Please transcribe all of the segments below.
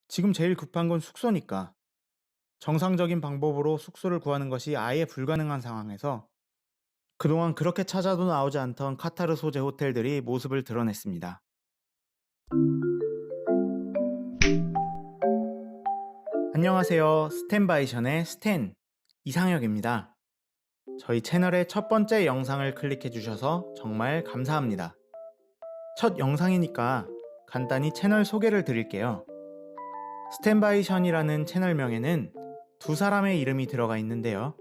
지금 제일 급한 건 숙소니까. 정상적인 방법으로 숙소를 구하는 것이 아예 불가능한 상황에서 그동안 그렇게 찾아도 나오지 않던 카타르 소재 호텔들이 모습을 드러냈습니다. 안녕하세요. 스탠바이션의 스탠 이상혁입니다. 저희 채널의 첫 번째 영상을 클릭해 주셔서 정말 감사합니다. 첫 영상이니까 간단히 채널 소개를 드릴게요. 스탠바이션이라는 채널명에는 두 사람의 이름이 들어가 있는데요.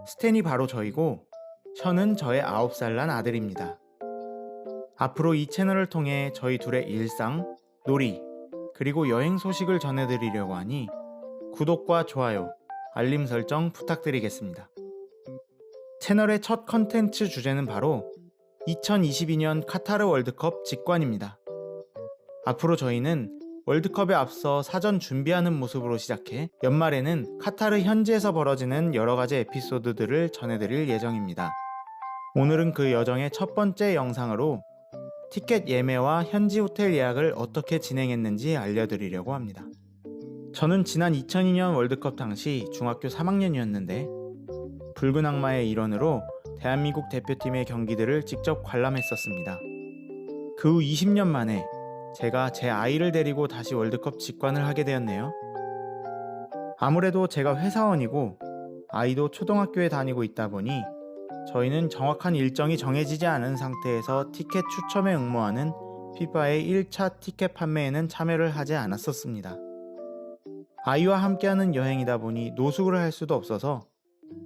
스탠이 바로 저이고 션은 저의 9살 난 아들입니다. 앞으로 이 채널을 통해 저희 둘의 일상, 놀이, 그리고 여행 소식을 전해드리려고 하니 구독과 좋아요, 알림 설정 부탁드리겠습니다. 채널의 첫 컨텐츠 주제는 바로 2022년 카타르 월드컵 직관입니다. 앞으로 저희는 월드컵에 앞서 사전 준비하는 모습으로 시작해 연말에는 카타르 현지에서 벌어지는 여러가지 에피소드들을 전해드릴 예정입니다. 오늘은 그 여정의 첫 번째 영상으로 티켓 예매와 현지 호텔 예약을 어떻게 진행했는지 알려드리려고 합니다. 저는 지난 2002년 월드컵 당시 중학교 3학년이었는데 붉은 악마의 일원으로 대한민국 대표팀의 경기들을 직접 관람했었습니다. 그 후 20년 만에 제가 제 아이를 데리고 다시 월드컵 직관을 하게 되었네요. 아무래도 제가 회사원이고 아이도 초등학교에 다니고 있다 보니 저희는 정확한 일정이 정해지지 않은 상태에서 티켓 추첨에 응모하는 피파의 1차 티켓 판매에는 참여를 하지 않았었습니다. 아이와 함께하는 여행이다 보니 노숙을 할 수도 없어서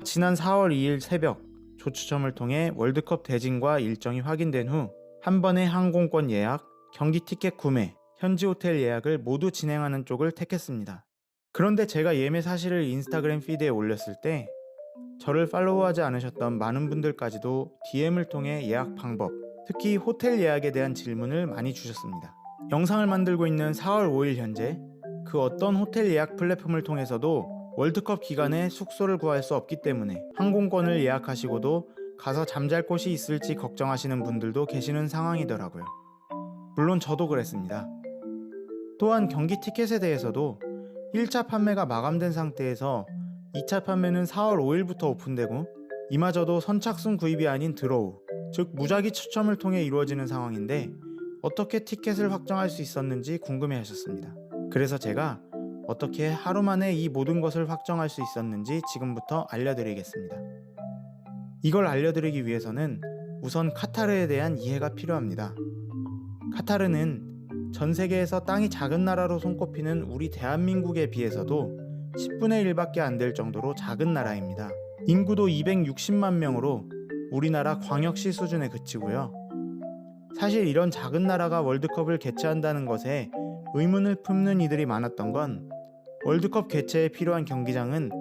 지난 4월 2일 새벽 조추첨을 통해 월드컵 대진과 일정이 확인된 후 한 번에 항공권 예약, 경기 티켓 구매, 현지 호텔 예약을 모두 진행하는 쪽을 택했습니다. 그런데 제가 예매 사실을 인스타그램 피드에 올렸을 때 저를 팔로우하지 않으셨던 많은 분들까지도 DM을 통해 예약 방법, 특히 호텔 예약에 대한 질문을 많이 주셨습니다. 영상을 만들고 있는 4월 5일 현재 그 어떤 호텔 예약 플랫폼을 통해서도 월드컵 기간에 숙소를 구할 수 없기 때문에 항공권을 예약하시고도 가서 잠잘 곳이 있을지 걱정하시는 분들도 계시는 상황이더라고요. 물론 저도 그랬습니다. 또한 경기 티켓에 대해서도 1차 판매가 마감된 상태에서 2차 판매는 4월 5일부터 오픈되고 이마저도 선착순 구입이 아닌 드로우, 즉 무작위 추첨을 통해 이루어지는 상황인데 어떻게 티켓을 확정할 수 있었는지 궁금해 하셨습니다. 그래서 제가 어떻게 하루 만에 이 모든 것을 확정할 수 있었는지 지금부터 알려드리겠습니다. 이걸 알려드리기 위해서는 우선 카타르에 대한 이해가 필요합니다. 카타르는 전 세계에서 땅이 작은 나라로 손꼽히는 우리 대한민국에 비해서도 10분의 1밖에 안 될 정도로 작은 나라입니다. 인구도 260만 명으로 우리나라 광역시 수준에 그치고요. 사실 이런 작은 나라가 월드컵을 개최한다는 것에 의문을 품는 이들이 많았던 건 월드컵 개최에 필요한 경기장은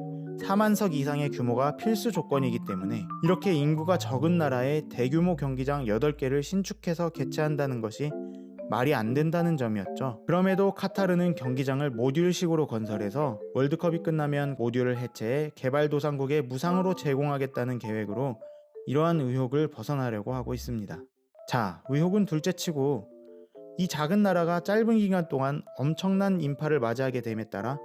4만석 이상의 규모가 필수 조건이기 때문에 이렇게 인구가 적은 나라에 대규모 경기장 8개를 신축해서 개최한다는 것이 말이 안 된다는 점이었죠. 그럼에도 카타르는 경기장을 모듈식으로 건설해서 월드컵이 끝나면 모듈을 해체해 개발도상국에 무상으로 제공하겠다는 계획으로 이러한 의혹을 벗어나려고 하고 있습니다. 자, 의혹은 둘째치고 이 작은 나라가 짧은 기간 동안 엄청난 인파를 맞이하게 됨에 따라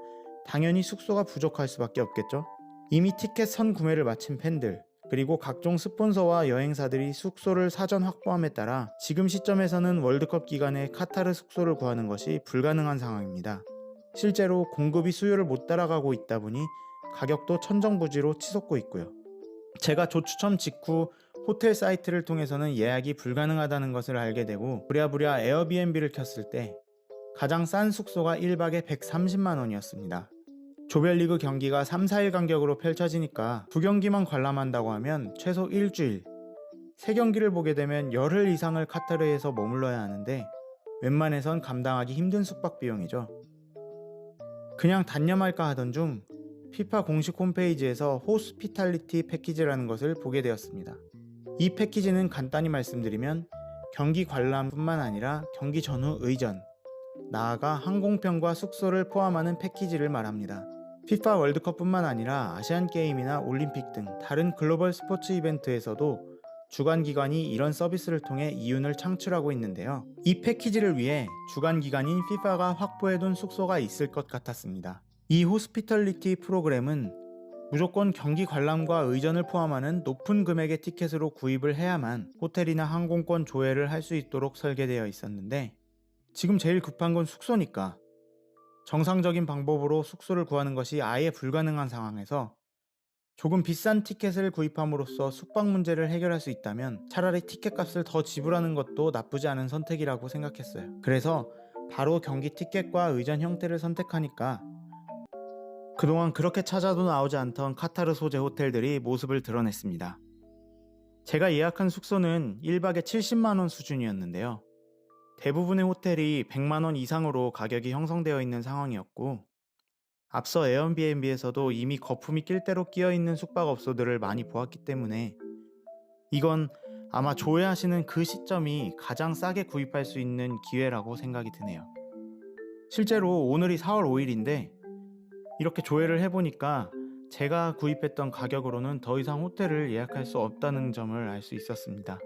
당연히 숙소가 부족할 수밖에 없겠죠. 이미 티켓 선구매를 마친 팬들, 그리고 각종 스폰서와 여행사들이 숙소를 사전 확보함에 따라 지금 시점에서는 월드컵 기간에 카타르 숙소를 구하는 것이 불가능한 상황입니다. 실제로 공급이 수요를 못 따라가고 있다 보니 가격도 천정부지로 치솟고 있고요. 제가 조추첨 직후 호텔 사이트를 통해서는 예약이 불가능하다는 것을 알게 되고 부랴부랴 에어비앤비를 켰을 때 가장 싼 숙소가 1박에 130만 원이었습니다. 조별리그 경기가 3, 4일 간격으로 펼쳐지니까 두 경기만 관람한다고 하면 최소 일주일, 세 경기를 보게 되면 열흘 이상을 카타르에서 머물러야 하는데 웬만해선 감당하기 힘든 숙박 비용이죠. 그냥 단념할까 하던 중 피파 공식 홈페이지에서 호스피탈리티 패키지라는 것을 보게 되었습니다. 이 패키지는 간단히 말씀드리면 경기 관람뿐만 아니라 경기 전후 의전, 나아가 항공편과 숙소를 포함하는 패키지를 말합니다. 피파 월드컵뿐만 아니라 아시안게임이나 올림픽 등 다른 글로벌 스포츠 이벤트에서도 주관기관이 이런 서비스를 통해 이윤을 창출하고 있는데요. 이 패키지를 위해 주관기관인 FIFA가 확보해둔 숙소가 있을 것 같았습니다. 이 호스피털리티 프로그램은 무조건 경기 관람과 의전을 포함하는 높은 금액의 티켓으로 구입을 해야만 호텔이나 항공권 조회를 할 수 있도록 설계되어 있었는데, 지금 제일 급한 건 숙소니까 정상적인 방법으로 숙소를 구하는 것이 아예 불가능한 상황에서 조금 비싼 티켓을 구입함으로써 숙박 문제를 해결할 수 있다면 차라리 티켓 값을 더 지불하는 것도 나쁘지 않은 선택이라고 생각했어요. 그래서 바로 경기 티켓과 의전 형태를 선택하니까 그동안 그렇게 찾아도 나오지 않던 카타르 소재 호텔들이 모습을 드러냈습니다. 제가 예약한 숙소는 1박에 70만원 수준이었는데요. 대부분의 호텔이 100만원 이상으로 가격이 형성되어 있는 상황이었고, 앞서 에어비앤비에서도 이미 거품이 낄 대로 끼어있는 숙박업소들을 많이 보았기 때문에 이건 아마 조회하시는 그 시점이 가장 싸게 구입할 수 있는 기회라고 생각이 드네요. 실제로 오늘이 4월 5일인데 이렇게 조회를 해보니까 제가 구입했던 가격으로는 더 이상 호텔을 예약할 수 없다는 점을 알 수 있었습니다.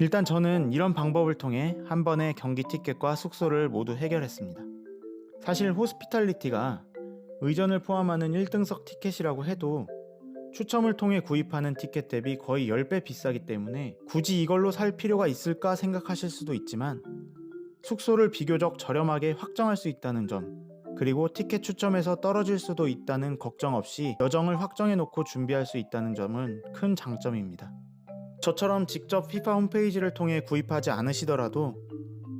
일단 저는 이런 방법을 통해 한 번에 경기 티켓과 숙소를 모두 해결했습니다. 사실 호스피탈리티가 의전을 포함하는 1등석 티켓이라고 해도 추첨을 통해 구입하는 티켓 대비 거의 10배 비싸기 때문에 굳이 이걸로 살 필요가 있을까 생각하실 수도 있지만, 숙소를 비교적 저렴하게 확정할 수 있다는 점, 그리고 티켓 추첨에서 떨어질 수도 있다는 걱정 없이 여정을 확정해 놓고 준비할 수 있다는 점은 큰 장점입니다. 저처럼 직접 FIFA 홈페이지를 통해 구입하지 않으시더라도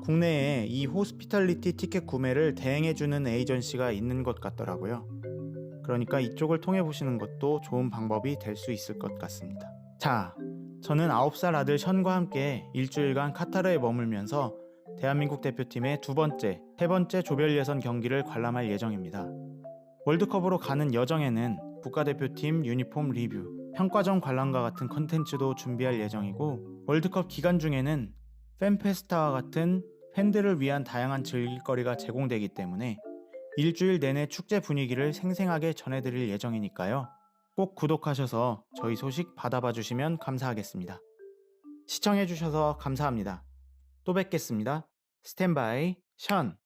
국내에 이 호스피탈리티 티켓 구매를 대행해주는 에이전시가 있는 것 같더라고요. 그러니까 이쪽을 통해 보시는 것도 좋은 방법이 될 수 있을 것 같습니다. 자, 저는 9살 아들 션과 함께 일주일간 카타르에 머물면서 대한민국 대표팀의 세 번째 조별 예선 경기를 관람할 예정입니다. 월드컵으로 가는 여정에는 국가대표팀 유니폼 리뷰, 평가전 관람과 같은 컨텐츠도 준비할 예정이고, 월드컵 기간 중에는 팬페스타와 같은 팬들을 위한 다양한 즐길거리가 제공되기 때문에 일주일 내내 축제 분위기를 생생하게 전해드릴 예정이니까요. 꼭 구독하셔서 저희 소식 받아봐 주시면 감사하겠습니다. 시청해주셔서 감사합니다. 또 뵙겠습니다. 스탠바이 션.